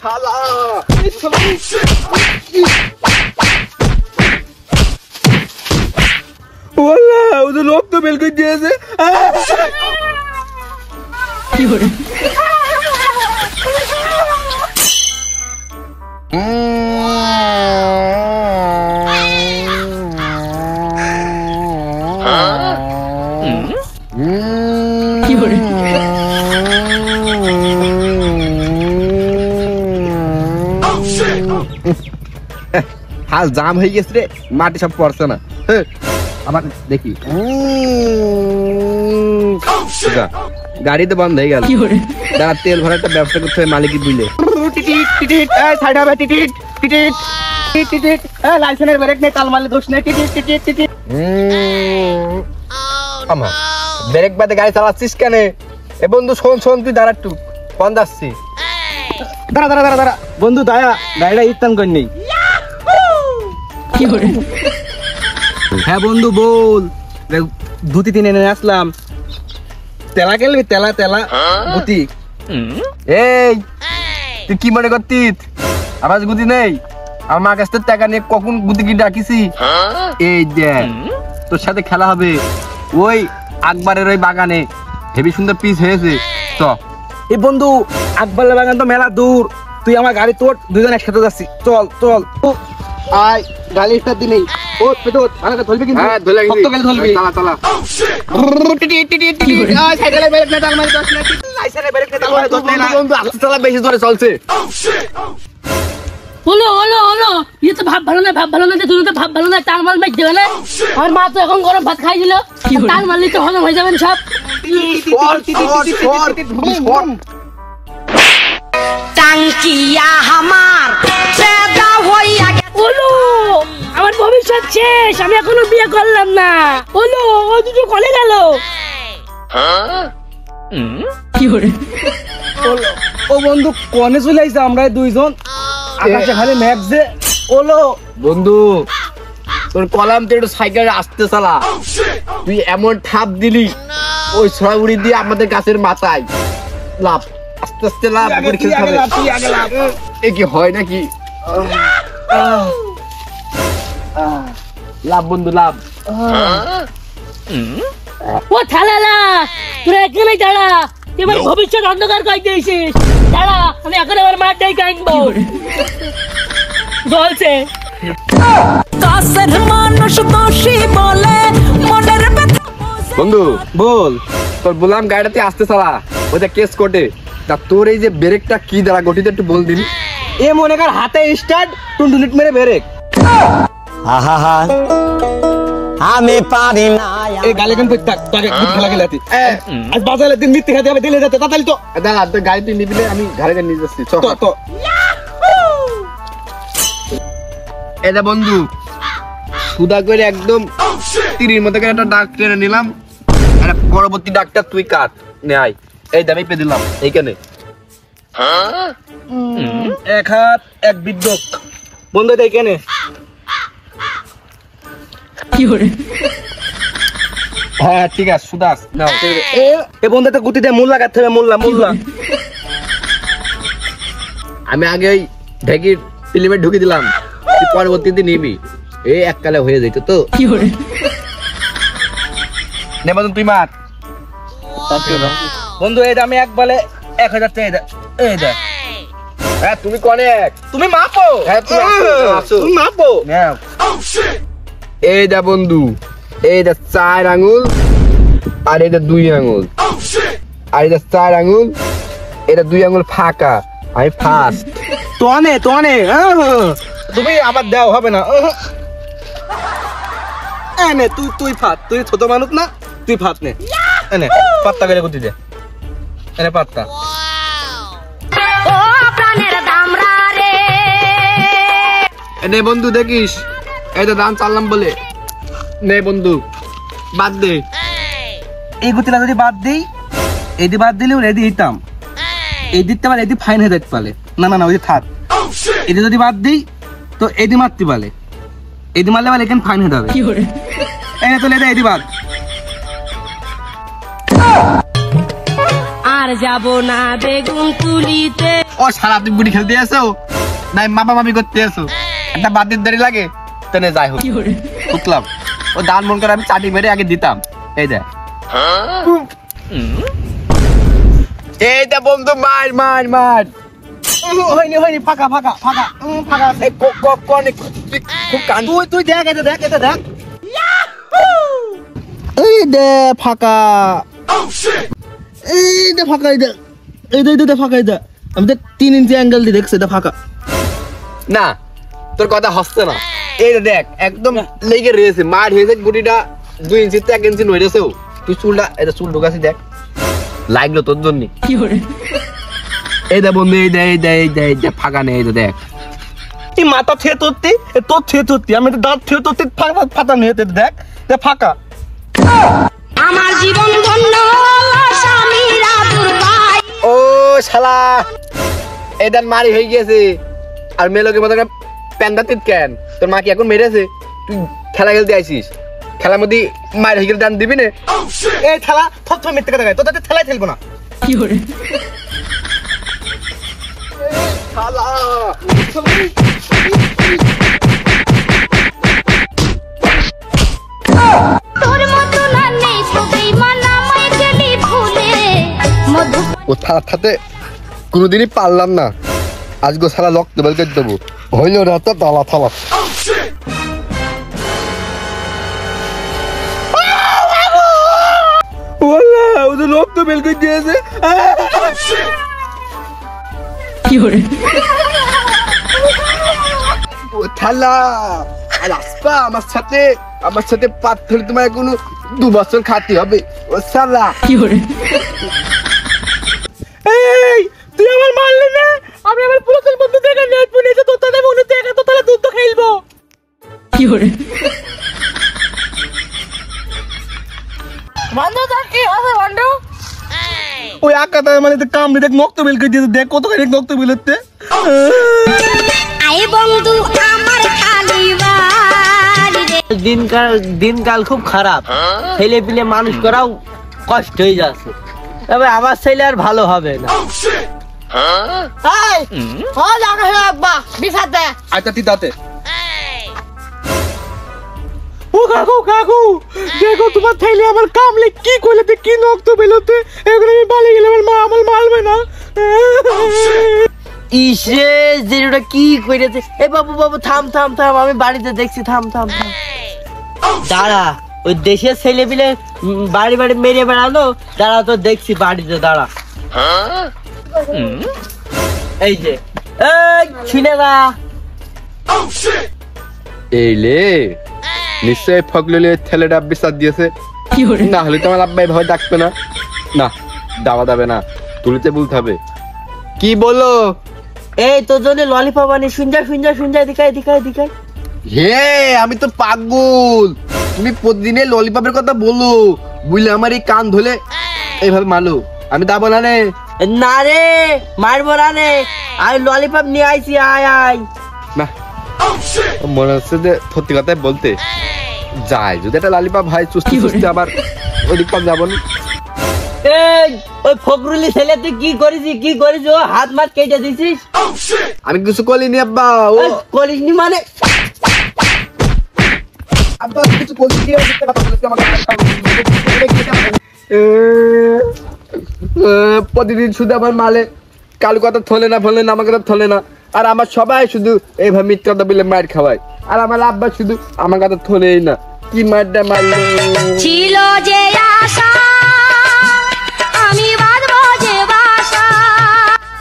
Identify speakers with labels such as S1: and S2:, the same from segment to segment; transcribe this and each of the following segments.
S1: শালা ওলা ওদের রক্ত বের করে দিয়েছে কি করে কি করে হাল জাম হয়ে গেছে রে মাটি সব পড়ছে না আবার দেখি গাড়ি তো বন্ধ হয়ে গেল দাঁড়া তেল ভরা একটা ব্যবসা করতে হবে মালিকই বুঝলে লাইসেন্সের ব্রেক নেই তাল মারলে দোষ নেই ব্রেক বাদে গাড়ি চালাচ্ছিস কেন এ বন্ধু শোন শোন তুই দাঁড়া একটু কোন যাচ্ছি দাঁড়া দাঁড়া দাঁড়া দাঁড়া বন্ধু দাঁড়া গাড়িটা ইস্তান কর নেই হ্যাঁ বন্ধু বল ধুতি তিনে নিয়ে আসলাম তেলা খেলবি তেলা তেলা গুতি এই তুই কি মনে করতিস আমার গুতি নেই আমার কাছ থেকে টাকা নিয়ে কখন গুতি কি ডাকিছি এই দেখ তোর সাথে খেলা হবে ওই আকবরের ওই বাগানে হেবি সুন্দর পিস হয়েছে চ এই বন্ধু আকবরের বাগান তো মেলা দূর তুই আমার গাড়ি তোর দুজন একসাথে যাচ্ছি চল চল আয় গাড়ি স্টার্ট দিলেই ও পেটো আমাকে ধরবি কিন্তু হ্যাঁ ধরে লাগবি কত গেলে ধরবি চালা চালা আয় সাইকেলে ব্রেক না তালমারি 10 না লাইসেন্সে ব্রেক না তালমারি 10 না বন্ধু আস্তে চালা বেশি ধরে চলছে
S2: হলো হলো হলো ये तो ভাব ভালো না তুই তো ভাব ভালো না তালমাল মেক দেবে না আর মা তো এখন গরম ভাত খাই দিল তালমাল তো হজম হয়ে যাবেন সব টাঙ্কিয়া আমার পেদা হইয়া হলো আমার ভবিষ্যৎ শেষ আমি এখনো বিয়ে করলাম না হলো ও দুটো কলে গেল কি করে
S1: ও বন্ধু কোনে চলে আইছে আমরা দুইজন আকাশে খালি ম্যাপ যে ওলো বন্ধু তোর কলাম তো একটু সাইকেলে আসতে চালা তুই এমন ঠাপ দিলি ওই ছড়াগুড়ি দিয়ে আমাদের গাছের মাথায় লাভ আস্তে আস্তে লাভ করে খেলতে হবে এ কি হয় নাকি লাভ বন্ধু লাভ
S2: ও থালালা তোরা এখানে দাঁড়া এবার ভবিষ্যৎ অন্ধকার করে দিয়েছিস দাঁড়া আমি এখন আমার মাঠটাই কাটবো বলছে কাছের মানুষ দোষী বলে মনের ব্যথা
S1: বন্ধু বল তোর বললাম গাড়িটাতে আসতে চালা ওইটা কেস কোর্টে তা তোর এই যে ব্রেকটা কি দ্বারা গঠিত একটু বল দিন এ মনে কর হাতে স্টার্ট টুনটুনিট মেরে ব্রেক
S3: আহা আমি পারি না
S1: এই গালে কেন থাক তাকে খুব খেলা খেলাতি আজ বাজারে দিন মিথ্যে খেতে হবে দিলে যেতে তাড়াতাড়ি তো দাঁড়া তো গাড়িতে নিবিলে আমি ঘরে নিয়ে যাচ্ছি চল তো এটা বন্ধু সুদা করে একদম তীরের মতো করে একটা ডাক টেনে নিলাম আর পরবর্তী ডাকটা তুই কাট নে আয় এই দামই পে দিলাম এইখানে এক হাত এক বিদ্যুৎ বন্ধু এটা এইখানে
S2: কি করে
S1: হ্যাঁ ঠিক আছে সুদাস নাও এ বন্ধু তো গুটিতে মূল লাগাতে হবে মোল্লা আমি আগে ওই ঢেকির ফিল্মে ঢুকে দিলাম তুই পরবর্তীতে নিবি এই এককালে হয়ে যাইতো তো
S2: কি করে
S1: নে বন্ধু তুই মার বন্ধু এই আমি এক বলে 1000 টাকা এই দে হ্যাঁ তুমি কোনে তুমি মাপো হ্যাঁ তুমি মাপো নাও এই দে বন্ধু এই দে 4 আঙ্গুল আর এই দে 2 আঙ্গুল আর এই দে 4 আঙ্গুল এটা 2 আঙ্গুল ফাঁকা আমি ফার্স্ট তোনে তুমি আবার দাও হবে না এনে তুই ফাত তুই ছোট মানুষ না তুই ফাত নে এনে পাত্তা করে গুটি দে এনে পাত্তা
S2: ও প্রাণের দামরা রে
S1: এনে বন্ধু দেখিস এই তো দাম চাললাম বলে নে বন্ধু বাদ দে এই গুটিটা যদি বাদ দেই এদি বাদ দিলে এদি দিতাম এই দিতে পারে এদি ফাইন হয়ে যেতে পারে না ওই থাক এদি যদি বাদ দিই তো এদি মারতে পারে এদি মারলে পারে এখানে ফাইন হয়ে যাবে
S2: কি করে
S1: এই তো লে দে এদি বাদ
S2: আর আর যাব না বেগুন তুলিতে।
S1: ও শালা তুই গুটি খেলতে আসো নাই মাপা মাপি করতে আসো? একটা বাদের দাড়ি লাগে তেনে যাই হোক বুঝলাম। ও দান মন করে আমি চাটি মেরে আগে দিতাম। এই দেখ এইটা বন্ধু মার মার মার। হয়নি হয়নি ফাঁকা ফাঁকা ফাঁকা ফাঁকা। খুব কান তুই দেখ এটা দেখ এটা দেখ। এই দে ফাঁকা এই দে ফাঁকা এই দে এই ফাঁকা এই দে। আমি তো 3 ইঞ্চি অ্যাঙ্গেল দিয়ে দেখছি এটা ফাঁকা না। তোর কথা হচ্ছে না। এই দেখ একদম লেগে রয়েছে মার হয়েছে গুটিটা 2 ইঞ্চি 1 ইঞ্চি নড়েছেও। তুই চুলটা এটা চুল ঢোকাছি দেখ লাগলো তোর জন্য। এই দে বন্ধু এই দে এই দে এই দে এই দে ফাঁকা নেই। এই দেখ তুই মাথা থুয়ে তোরতি তোর থুয়ে তোরতি আমি তো দাঁত থুয়ে তোরতি ফাঁকা ফাঁকা নেই। দেখ ফাঁকা।
S2: আমার জীবন ধন্য স্বামীরা দুর্গায়।
S1: ও শালা এদান মারি হয়ে গেছে আর মেলোকে মতো প্যান্ডা তিত কেন? তোর মা কি এখন মেরেছে? তুই খেলা খেলতে আইছিস খেলার মধ্যে মার হয়ে গেলে দান দিবি না? এই খেলা থপ থপ মিথ্যে কথা কয় তোর তাতে খেলাই খেলবো না।
S2: কি করে
S1: শালা
S2: তোর মতো না নেই সবাই মানা মাই গেলি ভুলে মধু।
S1: ও থালার সাথে কোনোদিনই পারলাম না। আজকে শালা লক টেবিল করে দেবো হইল না তো তালা থালা। ওলা ও তো লক টেবিল করে দিয়েছে।
S2: কি করে
S1: ও থালা আর আসবা আমার সাথে পাথর তোমার কোনো 2 বছর খাতি হবে। ও শালা
S2: কি করে
S1: এই তুই আমার মারলি না? আমি আমার পুরো বন্ধু দেখে নেট পুনেছে তোর তাতে মনে দেখে তো তাহলে দুধ খেলবো।
S2: কি করে বন্ধু তোর কি হবে বন্ধু?
S1: ওই আকাটা মানে তো কামড়ে দেখ নক্ত বেল করে দিয়েছে দেখ কত করে নক্ত বেল হচ্ছে।
S2: আই বন্ধু আমার খালি বাড়ি রে।
S4: দিনকাল খুব খারাপ। ছেলে পিলে মানুষ করাও কষ্ট হয়ে যাচ্ছে। তবে আমার ছেলে আর ভালো হবে না।
S1: আচ্ছা তুই তাতে ও কাকু কাকু দেখো তোমার ছেলে আমার কামলে কি কইলেতে কি নক্ত বেলতে এগুলো আমি পালিয়ে গেলে আমার মা আমার মারবে না।
S4: ইসে যেটা কি করেছে। এ বাবু বাবু থাম থাম থাম আমি বাড়িতে দেখছি থাম থাম থাম। দাঁড়া ওই দেশের ছেলে পিলে বাড়ি বাড়ি মেরে বেড়ালো। দাঁড়া তো দেখছি বাড়িতে দাঁড়া। এই যে এই ছিনে না
S1: এই লে নিশ্চয় ফগলুলের ছেলেটা বিশ্বাস দিয়েছে। না হলে তো আমার আব্বাই ভয় ডাকবে না। না দাওয়া যাবে না তুলিতে বলতে হবে। কি বলো?
S4: এই তোর জন্য ললিপপ আনি শুনজা শুনজা শুনজা দিকাই দিকাই দিকাই।
S1: হে আমি তো পাগল। তুমি প্রতিদিনে ললিপপের কথা বলো বুঝলে আমার এই কান ধরে এইভাবে মারলো। আমি দাবো না রে।
S4: না রে মারবো না রে আমি ললিপপ নিয়ে আইছি আয় আয়।
S1: না মনে হচ্ছে যে সত্যি কথাই বলতে যাই যদি একটা ললিপপ হয় চুস্তি চুস্তি আবার ওদিক পাম যাবো না।
S4: এই ওই ফকরুলি ছেলে তুই কি করিস ও হাত মাত কেটে দিছিস?
S1: আমি কিছু করিনি আব্বা। ও
S4: করিসনি মানে
S1: আব্বা কিছু বলছি প্রতিদিন শুধু আমার মালে কালু কথা থলে না ফলে না আমার কথা থলে না। আর আমার সবাই শুধু এইভাবে মিথ্যা কথা বলে মার খাওয়ায়। আর আমার আব্বা শুধু আমার কথা থলেই না কি মারটা মারলো।
S2: ছিল যে আশা আমি বাঁধবো যে বাসা।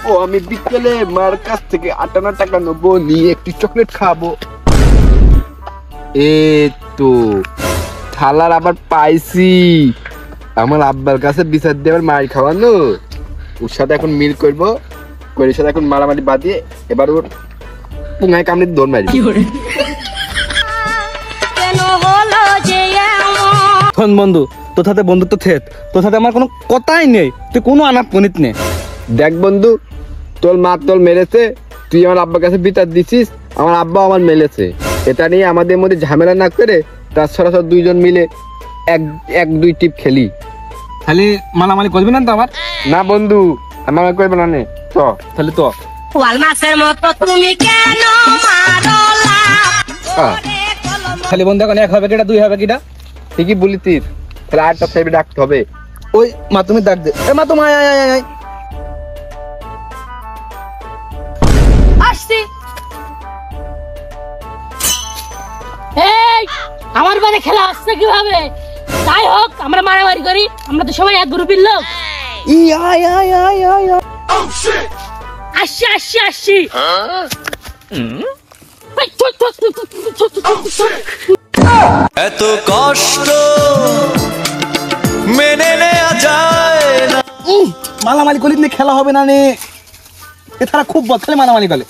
S1: ও আমি বিকেলে মার কাছ থেকে 58 টাকা নেবো নিয়ে একটি চকলেট খাবো। এই তো থালার আবার পাইছি আমার আব্বার কাছে বিচার দিয়ে আবার মার খাওয়ানো। ওর সাথে এখন মিল করবো করে সাথে এখন মারামারি বাদিয়ে এবার ওর পুঙ্গায় কামড়ে দৌড় মারি।
S2: কেন হলো যে এমন?
S1: শোন বন্ধু তোর সাথে বন্ধুত্ব থেত তোর সাথে আমার কোনো কথাই নেই। তুই কোনো আনাপ পনিত নেই। দেখ বন্ধু তোর মা তোর মেরেছে তুই আমার আব্বার কাছে বিচার দিছিস আমার আব্বা আমার মেরেছে। এটা নিয়ে আমাদের মধ্যে ঝামেলা না করে তার সরাসরি 2 জন মিলে 1-2 টিপ খেলি। খালি মালামালি করবি না তো আমার?
S5: না বন্ধু আমার কইবে না নে তো
S1: তাহলে তো
S2: ওয়াল মাছের মতো তুমি কেন মারো লাভ?
S1: খালি বন্ধু এখন 1 হবে কিটা 2 হবে কিটা?
S5: ঠিকই বলিতিস, তাহলে আরেকটা সাহেব ডাকতে হবে।
S1: ওই মা তুমি ডাক দে। এ মা তুমি আয় আয় আয় আয়।
S2: আসছি। এই আমার বাড়ি খেলা আসছে কিভাবে? যাই হোক আমরা মারামারি করি, আমরা তো সবাই এক গ্রুপের লোক।
S1: ই আয় আয় আয় আয় আয়।
S2: আসছি আসছি আসছি। এই, থু, থু, থু, থু, থু, থু, থু, থু, থু।
S6: এত কষ্ট মেনে নেওয়া যায় না।
S1: মালামালি করলি না খেলা হবে না নে। এ তারা খুব বদ খালি মালামালি করে।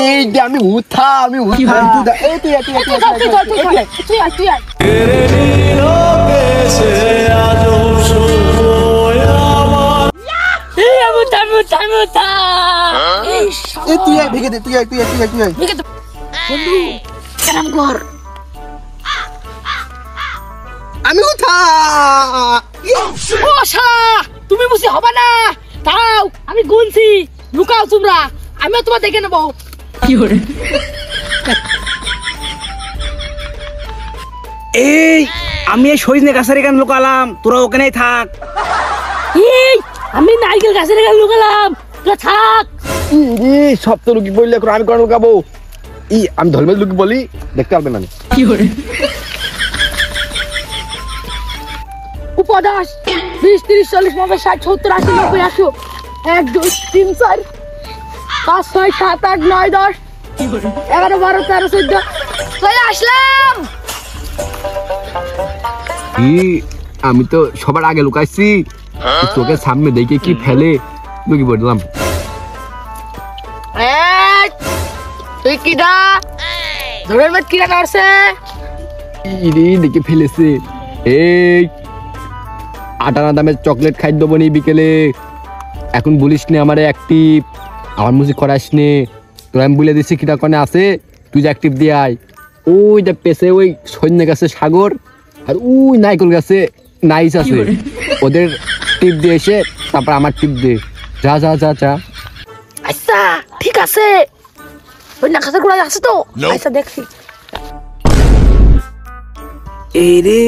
S1: এই যে আমি উঠা তুই দা এই তুই তুই
S2: তুই ধর, তুই ধর, তুই ধর। তুই আয়, তুই আয়।
S6: কেড়ে নিল কেসে আজও সময় আমার।
S2: এই আমুথা, আমুথা, আমুথা। এই শালা।
S1: এই তুই ভেগে দে তুই তুই
S2: ঠিক আছে। বন্ধু, কেরাম কর।
S1: আমি উঠা।
S2: ও শালা, তুমি বুঝি হবে না। দাঁড়াও, আমি গুনছি। লুকাও তোমরা, আমিও তোমার দেখে নেবো।
S1: এই আমি এই সইজনে গাছের এখানে লুকালাম, তোরা ওখানেই থাক।
S2: এই আমি নারকেল গাছের এখানে লুকালাম, তোরা থাক।
S5: ই সব তো লুকি বললে এখন আমি কোন লুকাবো? আমি ধলমেল লুকি বলি, দেখতে পারবে না।
S2: উপদাস 20, 30, 40, 50, 60, 70, 80, 90, 100 1, 2, 3, 4 5, 6, 7, 8, 9, 10 11, 12, 13, 14 চলে আসলাম।
S5: আমি তো সবার আগে লুকাইছি, চোখের সামনে দেখে কি ফেলে লুকি পড়লাম।
S2: এই, তুই কিডা? ধরের মত কিডা করছে?
S5: দেখে ফেলেছে। এই 58 দামের চকলেট খাই দেবো নি বিকেলে, এখন বলিস নে আমারে অ্যাক্টিভ, আমার মুজি করাস নে। তোর আমি বলে দিচ্ছি কিটা কনে আছে, তুই যে অ্যাক্টিভ দিয়ে আয়। ওই যে পেছে ওই সৈন্য গাছে সাগর, আর ওই নাইকল গাছে নাইস আছে, ওদের টিপ দিয়ে এসে তারপর আমার টিপ দে। যা যা যা যা।
S2: আচ্ছা ঠিক আছে, ওই নাকাশের গোড়ায় আছে তো? আচ্ছা দেখছি।
S1: এই রে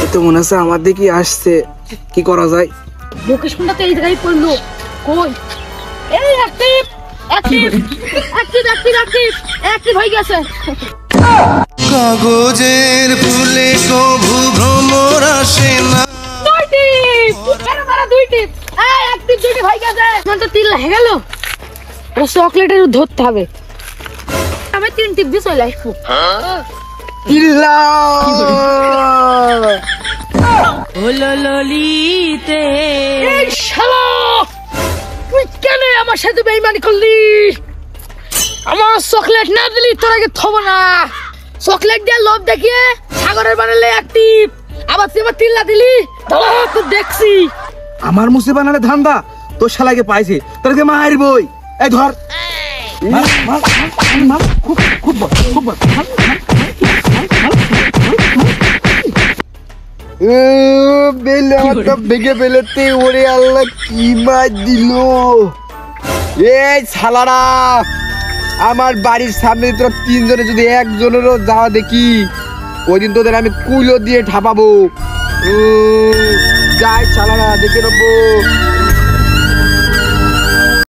S1: এ তো মনে হচ্ছে আমার দিকে আসছে, কি করা যায়?
S2: মুকেশ মুন্ডা তো এই জায়গায় পড়লো। কই? এই active active active active active active হয়ে গেছে।
S6: কাগজের ফুলে কভু ভ্রমর আসে না।
S2: দুই টিপ, কেন মারা দুই টিপ? এই অ্যাক্টিভ দুই টিপ হয়ে গেছে। আমার তো 3 লেগে গেল। ওটা চকলেটের ধরতে হবে। আমি 3 টিপ দিয়ে চলে আসবো।
S7: হলো ললিতে
S2: এই শালা, তুই কেন আমার সাথে বেইমানি করলি? আমার চকলেট না দিলি তোর আগে থব না। চকলেট দিয়ে লোভ দেখিয়ে সাগরের বানালে অ্যাক্টিভ, আবার তুই আমার তিল্লা দিলি। দাঁড়া তো দেখছি।
S1: আমার মুসে বানালে ধান্দা, তোর শালাকে পাইছে, তোরকে মারবই। এই ধর মার মার মার মার, খুব খুব বল, খুব বল।
S5: বেলে আমারটা ভেঙে ফেলেতে, ওরে আল্লাহ কি মার দিল। এই শালারা, আমার বাড়ির সামনে তোরা 3 জনে যদি একজনেরও যাওয়া দেখি, ওই দিন তোদের আমি কুলো দিয়ে ঠাপাবো। যাই শালারা, দেখে নেবো।